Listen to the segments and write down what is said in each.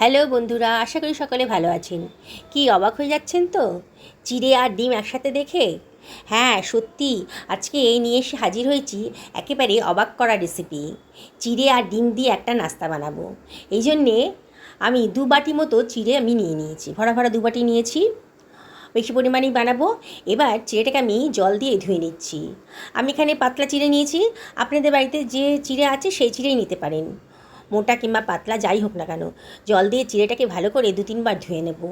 Hello বন্ধুরা, আশা করি সকলে ভালো আছেন। কি অবাক হয়ে যাচ্ছেন তো চিড়ে আর ডিম একসাথে দেখে? হ্যাঁ সত্যি, আজকে এই নিয়ে এসে হাজির হয়েছি একেবারে অবাক করা রেসিপি। চিড়ে আর ডিম দিয়ে একটা নাস্তা বানাবো। এই জন্যে আমি 2 বাটি মতো চিড়ে আমি নিয়ে নিয়েছি, ভরা ভরা 2 বাটি নিয়েছি, বেশি পরিমাণেই বানাবো। এবার চিড়েটাকে আমি জল দিয়ে ধুয়ে নিচ্ছি। আমি এখানে পাতলা চিড়ে নিয়েছি, আপনাদের বাড়িতে যে চিড়ে আছে সেই চিড়েই নিতে পারেন, মোটা কিংবা পাতলা যাই হোক না কেন। জল দিয়ে চিড়েটাকে ভালো করে 2-3 বার ধুয়ে নেব।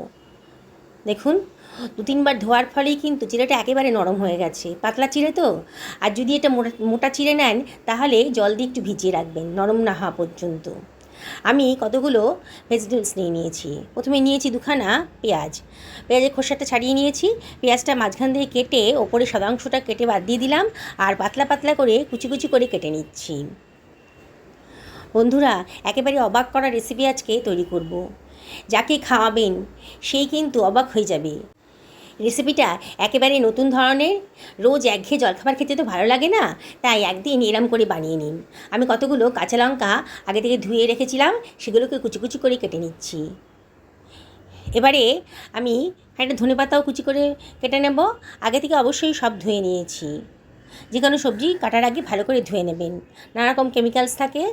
দেখুন, 2-3 বার ধোয়ার ফলেই কিন্তু চিড়েটা একেবারে নরম হয়ে গেছে, পাতলা চিড়ে তো। আর যদি এটা মোটা চিড়ে নেন তাহলে জল দিয়ে একটু ভিজিয়ে রাখবেন নরম না হওয়া পর্যন্ত। আমি কতগুলো ভেজিটেবলস নিয়ে নিয়েছি। প্রথমে নিয়েছি 2খানা পেঁয়াজ, পেঁয়াজের খোসাটা ছাড়িয়ে নিয়েছি। পেঁয়াজটা মাঝখান দিয়ে কেটে ওপরে সাদা অংশটা কেটে বাদ দিয়ে দিলাম, আর পাতলা পাতলা করে কুচি কুচি করে কেটে নিচ্ছি। বন্ধুরা, একেবারে অবাক করা রেসিপি আজকে তৈরি করব। যাকে খাওয়াবেন সেই কিন্তু অবাক হয়ে যাবে। রেসিপিটা একেবারে নতুন ধরনের। রোজ একঘেয়ে জলখাবার খেতে তো ভালো লাগে না, তাই একদিন এরম করে বানিয়ে নিন। আমি কতগুলো কাঁচা লঙ্কা আগে থেকে ধুয়ে রেখেছিলাম, সেগুলোকে কুচি কুচি করে কেটে নিচ্ছি। এবারে আমি একটা ধনেপাতাও কুচি করে কেটে নেব। আগে থেকে অবশ্যই সব ধুয়ে নিয়েছি। যে কোনো সবজি কাটার আগে ভালো করে ধুয়ে নেবেন, নানা রকম কেমিক্যালস থাকে।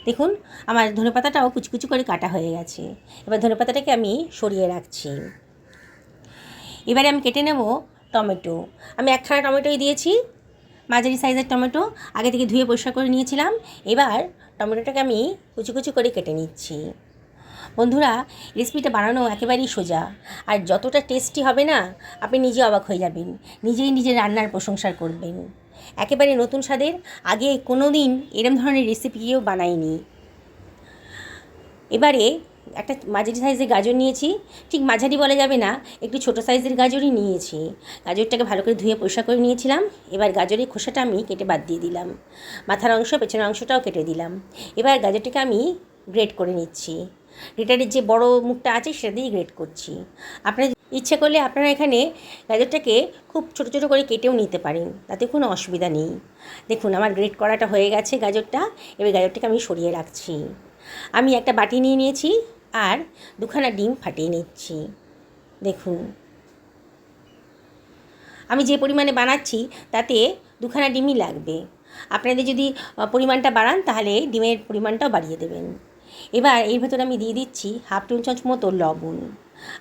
দেখুন, আমার ধনেপাতাটাও কুচি কুচি করে কাটা হয়ে গেছে। এবার ধনেপাতাটাকে আমি সরিয়ে রাখছি। এবারে আমি কেটে নেব টমেটো। আমি 1খানা টমেটোই দিয়েছি, মাঝারি সাইজের টমেটো, আগে থেকে ধুয়ে পরিষ্কার করে নিয়েছিলাম। এবার টমেটোটাকে আমি কুচি কুচি করে কেটে নিচ্ছি। বন্ধুরা, রেসিপিটা বানানো একেবারেই সোজা, আর যতটা টেস্টি হবে না, আপনি নিজে অবাক হয়ে যাবেন, নিজেই নিজের রান্নার প্রশংসা করবেন। একেবারে নতুন স্বাদের, আগে কোনো দিন এরম ধরনের রেসিপি কেউ বানায়নি। এবারে একটা মাঝারি সাইজের গাজর নিয়েছি, ঠিক মাঝারি বলা যাবে না, একটু ছোটো সাইজের গাজরই নিয়েছি। গাজরটাকে ভালো করে ধুয়ে পরিষ্কার করে নিয়েছিলাম। এবার গাজরের খোসাটা আমি কেটে বাদ দিয়ে দিলাম, মাথার অংশ পেছনের অংশটাও কেটে দিলাম। এবার গাজরটাকে আমি গ্রেট করে নিচ্ছি। গ্রেটারের যে বড় মুখটা আছে সেটা দিয়েই গ্রেট করছি। আপনারা ইচ্ছে করলে আপনারা এখানে গাজরটাকে খুব ছোটো ছোটো করে কেটেও নিতে পারেন, তাতে কোনো অসুবিধা নেই। দেখুন, আমার গ্রেট করাটা হয়ে গেছে গাজরটা। এবার গাজরটাকে আমি সরিয়ে রাখছি। আমি একটা বাটি নিয়ে নিয়েছি আর 2খানা ডিম ফাটিয়ে নিচ্ছি। দেখুন, আমি যে পরিমাণে বানাচ্ছি তাতে 2খানা ডিমই লাগবে। আপনাদের যদি পরিমাণটা বাড়ান তাহলে ডিমের পরিমাণটাও বাড়িয়ে দেবেন। এবার এর ভেতরে আমি দিয়ে দিচ্ছি 1/2 টেবিল চামচ মতো লবণ,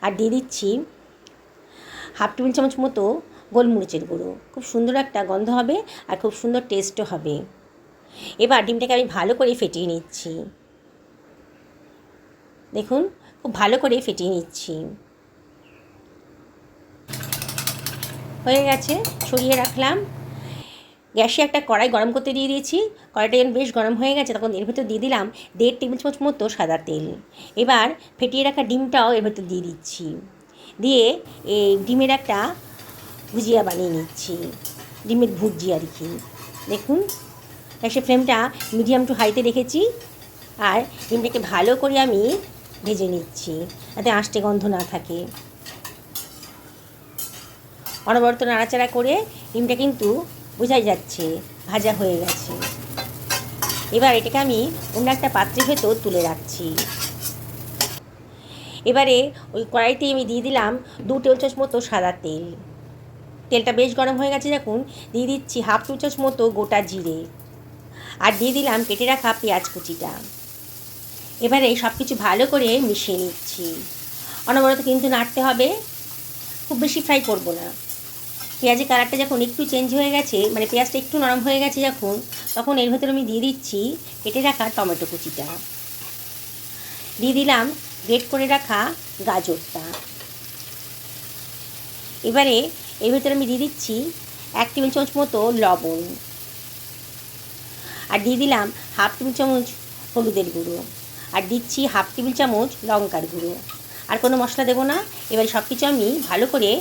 আর দিয়ে দিচ্ছি 1/2 টেবিল চামচ মতো গোলমরিচের গুঁড়ো। খুব সুন্দর একটা গন্ধ হবে আর খুব সুন্দর টেস্টও হবে। এবার ডিমটাকে আমি ভালো করে ফেটিয়ে নিচ্ছি। দেখুন, খুব ভালো করে ফেটিয়ে নিচ্ছি। হয়ে গেছে, সরিয়ে রাখলাম। গ্যাসে একটা কড়াই গরম করতে দিয়ে দিয়েছি। কড়াইটা যখন বেশ গরম হয়ে গেছে তখন এর ভেতর দিয়ে দিলাম 1.5 টেবিল চামচ মতো সাদা তেল। এবার ফেটিয়ে রাখা ডিমটাও এর ভেতর দিয়ে দিচ্ছি, দিয়ে এই ডিমের একটা ভুজিয়া বানিয়ে নিচ্ছি, ডিমের ভুজিয়া আর কি। দেখুন, গ্যাসের ফ্লেমটা মিডিয়াম টু হাইতে রেখেছি, আর ডিমটাকে ভালো করে আমি ভেজে নিচ্ছি যাতে আঁশটে গন্ধ না থাকে। অনবরত নাড়াচাড়া করে ডিমটা কিন্তু বোঝাই যাচ্ছে ভাজা হয়ে গেছে। এবার এটাকে আমি অন্য একটা পাত্রের ভেতর তুলে রাখছি। এবারে ওই কড়াইতে আমি দিয়ে দিলাম 2 টেবিল চামচ মতো সাদা তেল। তেলটা বেশ গরম হয়ে গেছে যখন, দিয়ে দিচ্ছি 1/2 টেবিল চামচ মতো গোটা জিরে, আর দিয়ে দিলাম কেটে রাখা পেঁয়াজ কুচিটা। এবারে সব কিছু ভালো করে মিশিয়ে নিচ্ছি। অনবরত কিন্তু নাড়তে হবে, খুব বেশি ফ্রাই করব না। পেঁয়াজের কালারটা যখন একটু চেঞ্জ হয়ে গেছে, মানে পেঁয়াজটা একটু নরম হয়ে গেছে যখন, তখন এর ভেতরে আমি দিয়ে দিচ্ছি কেটে রাখা টমেটো কুচিটা, দিয়ে দিলাম গ্রেট করে রাখা গাজরটা। এবারে এর ভেতরে আমি দিয়ে দিচ্ছি 1 টেবিল চামচ মতো লবণ, আর দিয়ে দিলাম 1/2 টেবিল চামচ হলুদের গুঁড়ো, আর দিচ্ছি 1/2 টেবিল চামচ লঙ্কার গুঁড়ো। আর কোনো মশলা দেবো না। এবারে সব কিছু আমি ভালো করে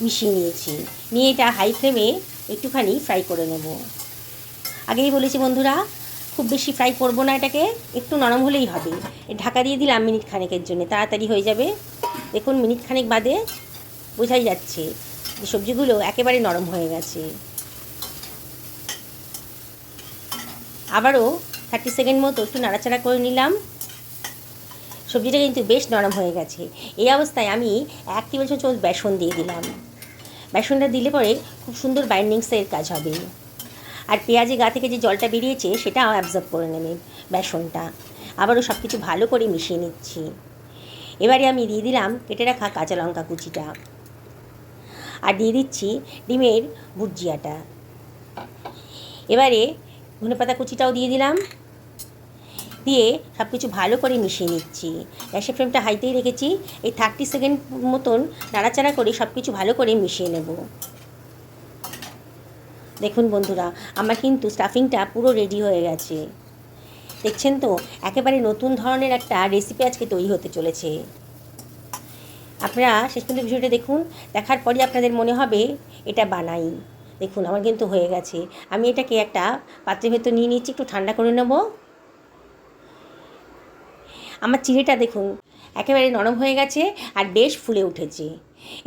মিশিয়ে নিয়েছি, নিয়ে এটা হাই ফ্লেমে একটুখানি ফ্রাই করে নেব। আগেই বলেছি বন্ধুরা, খুব বেশি ফ্রাই করব না, এটাকে একটু নরম হলেই হবে। ঢাকা দিয়ে দিলাম মিনিট খানেকের জন্য, তাড়াতাড়ি হয়ে যাবে। দেখুন, মিনিট খানেক বাদে বোঝাই যাচ্ছে যে সবজিগুলো একেবারে নরম হয়ে গেছে। আবারও 30 সেকেন্ড মতো একটু নাড়াচাড়া করে নিলাম। সবজিটা কিন্তু বেশ নরম হয়ে গেছে। এই অবস্থায় আমি 1 টেবিল চামচ বেসন দিয়ে দিলাম। বেসনটা দিলে পরে খুব সুন্দর বাইন্ডিংসের কাজ হবে। আর পেঁয়াজের গা থেকে যে জলটা বেরিয়েছে সেটা অ্যাবজর্ব করে নেবে বেসনটা। আবারও সব কিছু ভালো করে মিশিয়ে নিচ্ছি। এবারে আমি দিয়ে দিলাম কেটে রাখা কাঁচা লঙ্কা কুচিটা, আর দিয়ে দিচ্ছি ডিমের ভুজিয়াটা। এবারে ধনেপাতা কুচিটাও দিয়ে দিলাম, দিয়ে সব কিছু ভালো করে মিশিয়ে নিচ্ছি। গ্যাসের ফ্লেমটা হাইতেই রেখেছি। এই 30 সেকেন্ড মতন নাড়াচাড়া করে সব কিছু ভালো করে মিশিয়ে নেব। দেখুন বন্ধুরা, আমার কিন্তু স্টাফিংটা পুরো রেডি হয়ে গেছে। দেখছেন তো, একেবারে নতুন ধরনের একটা রেসিপি আজকে তৈরি হতে চলেছে। আপনারা শেষ পর্যন্ত ভিডিওটা দেখুন, দেখার পরই আপনাদের মনে হবে এটা বানাই। দেখুন আমার কিন্তু হয়ে গেছে। আমি এটাকে একটা পাত্রের ভেতর নিয়ে নিচ্ছি, একটু ঠান্ডা করে নেব। আমার চিড়েটা দেখুন একেবারে নরম হয়ে গেছে আর বেশ ফুলে উঠেছে।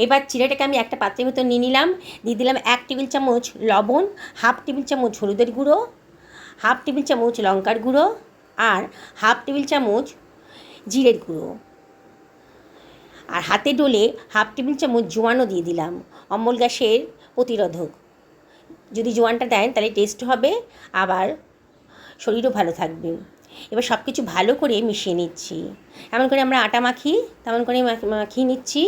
এবার চিড়েটাকে আমি একটা পাত্রের ভেতর নিয়ে নিলাম। দিয়ে দিলাম 1 টেবিল চামচ লবণ, 1/2 টেবিল চামচ হলুদের গুঁড়ো, 1/2 টেবিল চামচ লঙ্কার গুঁড়ো, আর 1/2 টেবিল চামচ জিরের গুঁড়ো। আর হাতে ডলে 1/2 টেবিল চামচ জোয়ানও দিয়ে দিলাম, অম্ল গ্যাসের প্রতিরোধক। যদি জোয়ানটা দেন তাহলে টেস্ট হবে, আবার শরীরও ভালো থাকবে। এবার সব কিছু ভালো করে মিশিয়ে নিচ্ছি। এমন করে আমরা আটা মাখি তেমন করে মাখিয়ে নিচ্ছি।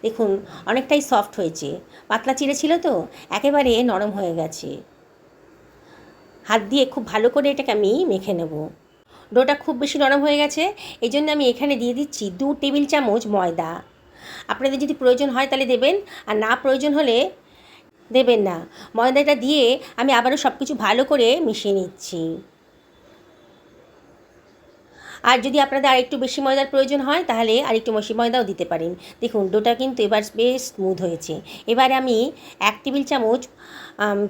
দেখুন অনেকটাই সফট হয়েছে, পাতলা চিড়ে ছিল তো একেবারে নরম হয়ে গেছে। হাত দিয়ে খুব ভালো করে এটাকে আমি মেখে নেব। ডোটা খুব বেশি নরম হয়ে গেছে, এই জন্য আমি এখানে দিয়ে দিচ্ছি 2 টেবিল চামচ ময়দা। আপনাদের যদি প্রয়োজন হয় তাহলে দেবেন, আর না প্রয়োজন হলে দেবেন না। ময়দাটা দিয়ে আমি আবারও সব কিছু ভালো করে মিশিয়ে নিচ্ছি। আর যদি আপনাদের আরেকটু বেশি ময়দার প্রয়োজন হয় তাহলে আরেকটু বেশি ময়দাও দিতে পারেন। দেখুন ডোটা কিন্তু এবার বেশ স্মুথ হয়েছে। এবারে আমি 1 টেবিল চামচ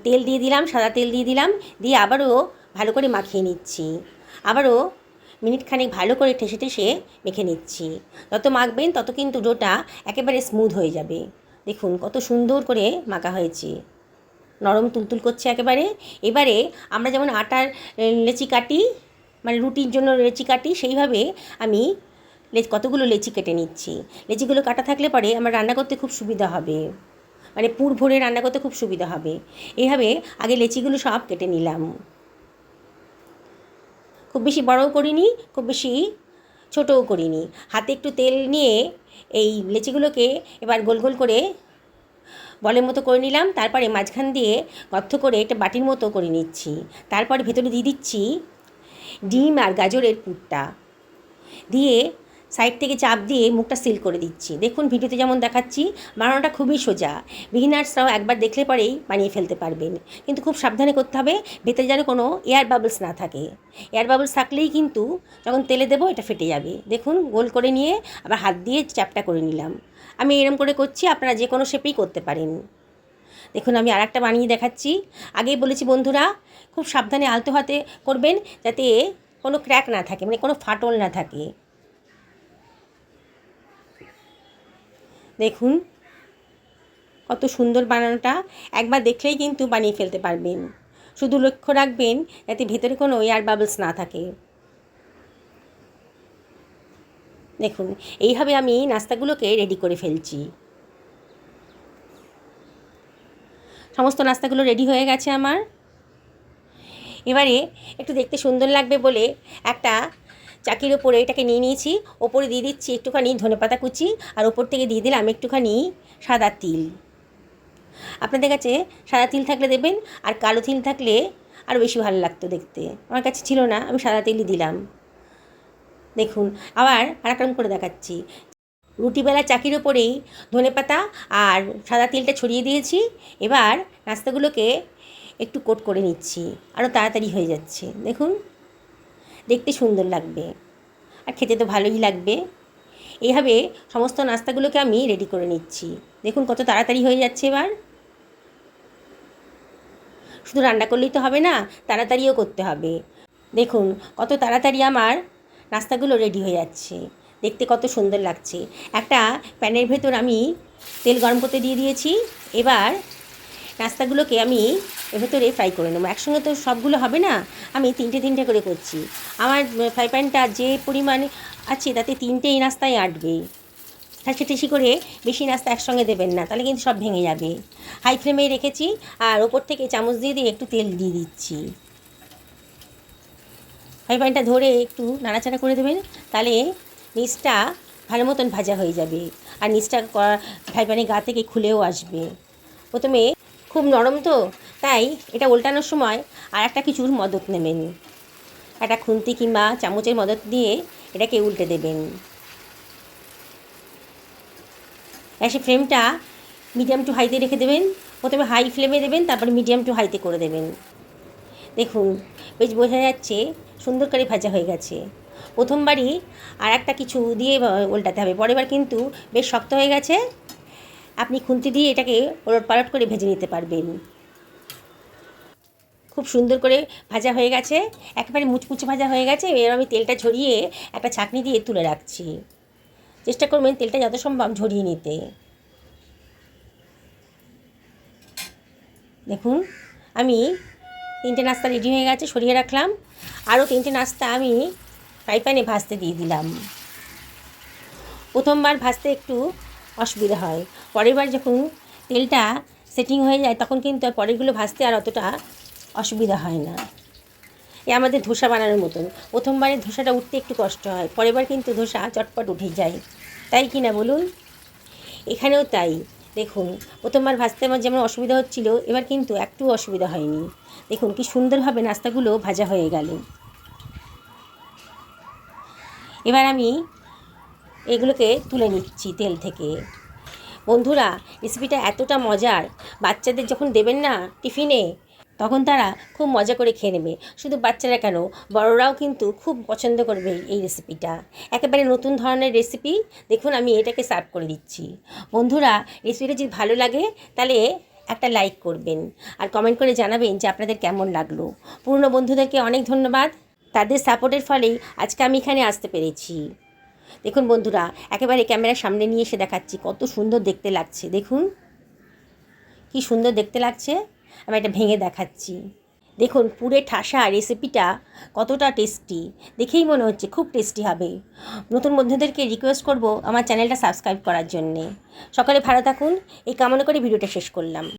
তেল দিয়ে দিলাম, সাদা তেল দিয়ে দিলাম, দিয়ে আবারও ভালো করে মাখিয়ে নিচ্ছি। আবারও মিনিট খানেক ভালো করে ঠেসে ঠেসে মেখে নিচ্ছি। যত মাখবেন তত কিন্তু ডোটা একেবারে স্মুথ হয়ে যাবে। দেখুন কত সুন্দর করে মাখা হয়েছে, নরম তুলতুল করছে একেবারে। এবারে আমরা যেমন আটার লেচি কাটি, মানে রুটির জন্য লেচি কাটি, সেইভাবে আমি কতগুলো লেচি কেটে নিচ্ছি। লেচিগুলো কাটা থাকলে পরে আমার রান্না করতে খুব সুবিধা হবে, মানে পুর ভরে রান্না করতে খুব সুবিধা হবে। এইভাবে আগে লেচিগুলো সব কেটে নিলাম। খুব বেশি বড়ও করিনি, খুব বেশি ছোটও করিনি। হাতে একটু তেল নিয়ে এই লেচিগুলোকে এবার গোল গোল করে বলের মতো করে নিলাম। তারপরে মাঝখান দিয়ে গর্ত করে একটা বাটির মতো করে নিচ্ছি। তারপরে ভেতরে দিয়ে দিচ্ছি ডিম আর গাজরের পুরটা, দিয়ে সাইড থেকে চাপ দিয়ে মুখটা সিল করে দিচ্ছি। দেখুন ভিডিওতে যেমন দেখাচ্ছি, বানানোটা খুবই সোজা। বিগিনার্সরাও একবার দেখলে পরেই বানিয়ে ফেলতে পারবেন, কিন্তু খুব সাবধানে করতে হবে, ভেতরে যেন কোনো এয়ার বাবলস না থাকে। এয়ার বাবলস থাকলেই কিন্তু যখন তেলে দেবো এটা ফেটে যাবে। দেখুন গোল করে নিয়ে আবার হাত দিয়ে চ্যাপটা করে নিলাম। আমি এরম করে করছি, আপনারা যে কোনো শেপেই করতে পারেন। দেখুন আমি আরেকটা বানিয়ে দেখাচ্ছি। আগেই বলেছি বন্ধুরা, খুব সাবধানে আলতো হাতে করবেন যাতে কোনো ক্র্যাক না থাকে, মানে কোনো ফাটল না থাকে। দেখুন কত সুন্দর বানানোটা, একবার দেখলেই কিন্তু বানিয়ে ফেলতে পারবেন। শুধু লক্ষ্য রাখবেন যাতে ভেতরে কোনো এয়ার বাবলস না থাকে। দেখুন এইভাবে আমি নাস্তাগুলোকে রেডি করে ফেলছি। সমস্ত নাস্তাগুলো রেডি হয়ে গেছে আমার। এবারে একটু দেখতে সুন্দর লাগবে বলে একটা চাকির ওপরে এটাকে নিয়ে নিয়েছি। ওপরে দিয়ে দিচ্ছি একটুখানি ধনেপাতা কুচি, আর ওপর থেকে দিয়ে দিলাম একটুখানি সাদা তিল। আপনাদের কাছে সাদা তিল থাকলে দেবেন, আর কালো তিল থাকলে আরও বেশি ভালো লাগতো দেখতে। আমার কাছে ছিল না, আমি সাদা তিলই দিলাম। দেখুন আবার আরেকরকম করে দেখাচ্ছি। রুটিবেলা চাকির ওপরেই ধনেপাতা আর সাদা তিলটা ছড়িয়ে দিয়েছি। এবার নাস্তাগুলোকে একটু কোট করে নিচ্ছি, আরও তাড়াতাড়ি হয়ে যাচ্ছে। দেখুন দেখতে সুন্দর লাগবে আর খেতে তো ভালোই লাগবে। এইভাবে সমস্ত নাস্তাগুলোকে আমি রেডি করে নিচ্ছি। দেখুন কত তাড়াতাড়ি হয়ে যাচ্ছে। এবার শুধু রান্না করলেই তো হবে না, তাড়াতাড়িও করতে হবে। দেখুন কত তাড়াতাড়ি আমার নাস্তাগুলো রেডি হয়ে যাচ্ছে, দেখতে কত সুন্দর লাগছে। একটা প্যানের ভেতর আমি তেল গরম করতে দিয়ে দিয়েছি। এবার নাস্তাগুলোকে আমি এর ভেতরে ফ্রাই করে নেবো। একসঙ্গে তো সবগুলো হবে না, আমি তিনটে করে করছি। আমার ফ্রাই প্যানটা যে পরিমাণে আছে তাতে তিনটেই নাস্তায় আটবে। ঠাসি করে বেশি নাস্তা একসঙ্গে দেবেন না, তাহলে কিন্তু সব ভেঙে যাবে। হাই ফ্লেমে রেখেছি আর ওপর থেকে চামচ দিয়ে একটু তেল দিয়ে দিচ্ছি। ফ্রাই প্যানটা ধরে একটু নাড়াচাড়া করে দেবেন, তাহলে নিচটা ভালো মতন ভাজা হয়ে যাবে আর নিচটা ফ্রাই প্যানের গা থেকে খুলেও আসবে। প্রথমে খুব নরম তো, তাই এটা উল্টানোর সময় আর একটা কিছুর মদত নেবেন, একটা খুন্তি কিংবা চামচের মদত দিয়ে এটাকে উল্টে দেবেন। গ্যাসের ফ্লেমটা মিডিয়াম টু হাইতে রেখে দেবেন। প্রথমে হাই ফ্লেমে দেবেন, তারপরে মিডিয়াম টু হাইতে করে দেবেন। দেখুন বেশ বোঝা যাচ্ছে সুন্দর করে ভাজা হয়ে গেছে। প্রথমবারই আর একটা কিছু দিয়ে উল্টাতে হবে, পরের বার কিন্তু বেশ শক্ত হয়ে গেছে। আপনি খুন্তি দিয়ে এটাকে ওলট পালট করে ভেজে নিতে পারবেন। খুব সুন্দর করে ভাজা হয়ে গেছে, একেবারে মুচমুচে ভাজা হয়ে গেছে। এবার আমি তেলটা ঝরিয়ে একটা ছাঁকনি দিয়ে তুলে রাখছি। চেষ্টা করবেন তেলটা যত সম্ভব ঝরিয়ে নিতে। দেখুন আমি তিনটে নাস্তা রেডি হয়ে গেছে, সরিয়ে রাখলাম। আরও তিনটে নাস্তা আমি ফ্রাই প্যানে ভাজতে দিয়ে দিলাম। প্রথমবার ভাজতে একটু অসুবিধা হয়, পরের বার যখন তেলটা সেটিং হয়ে যায় তখন কিন্তু আর পরেরগুলো ভাজতে আর অতটা অসুবিধা হয় না। এ আমাদের ধোসা বানানোর মতন, প্রথমবারে ধোসাটা উঠতে একটু কষ্ট হয়, পরের বার কিন্তু ধোসা চটপট উঠে যায়, তাই কি না বলুন? এখানেও তাই। দেখুন প্রথমবার ভাজতে আমার যেমন অসুবিধা হচ্ছিল, এবার কিন্তু একটু অসুবিধা হয়নি। দেখুন কি সুন্দরভাবে নাস্তাগুলো ভাজা হয়ে গেল। এবার আমি এগুলোকে তুলে নিচ্ছি তেল থেকে। বন্ধুরা রেসিপিটা এতটা মজার, বাচ্চাদের যখন দেবেন না টিফিনে, তখন তারা খুব মজা করে খেয়ে নেবে। শুধু বাচ্চারা কেন, বড়রাও কিন্তু খুব পছন্দ করবে এই রেসিপিটা। একেবারে নতুন ধরনের রেসিপি। দেখুন আমি এটাকে সার্ভ করে দিচ্ছি। বন্ধুরা রেসিপিটা যদি ভালো লাগে তাহলে একটা লাইক করবেন আর কমেন্ট করে জানাবেন যে আপনাদের কেমন লাগলো। পুরনো বন্ধুদেরকে অনেক ধন্যবাদ, তাদের সাপোর্টের ফলেই আজকে আমি এখানে আসতে পেরেছি। দেখুন বন্ধুরা একেবারে ক্যামেরার সামনে নিয়ে এসে দেখাচ্ছি, কত সুন্দর দেখতে লাগছে। দেখুন কি সুন্দর দেখতে লাগছে। আমি এটা ভেঙে দেখাচ্ছি। দেখুন পুরে ঠাসা রেসিপিটা কতটা টেস্টি, দেখেই মনে হচ্ছে খুব টেস্টি হবে। নতুন বন্ধুদেরকে রিকোয়েস্ট করব আমার চ্যানেলটা সাবস্ক্রাইব করার জন্যে। সকলে ভালো থাকুন এই কামনা করে ভিডিওটা শেষ করলাম।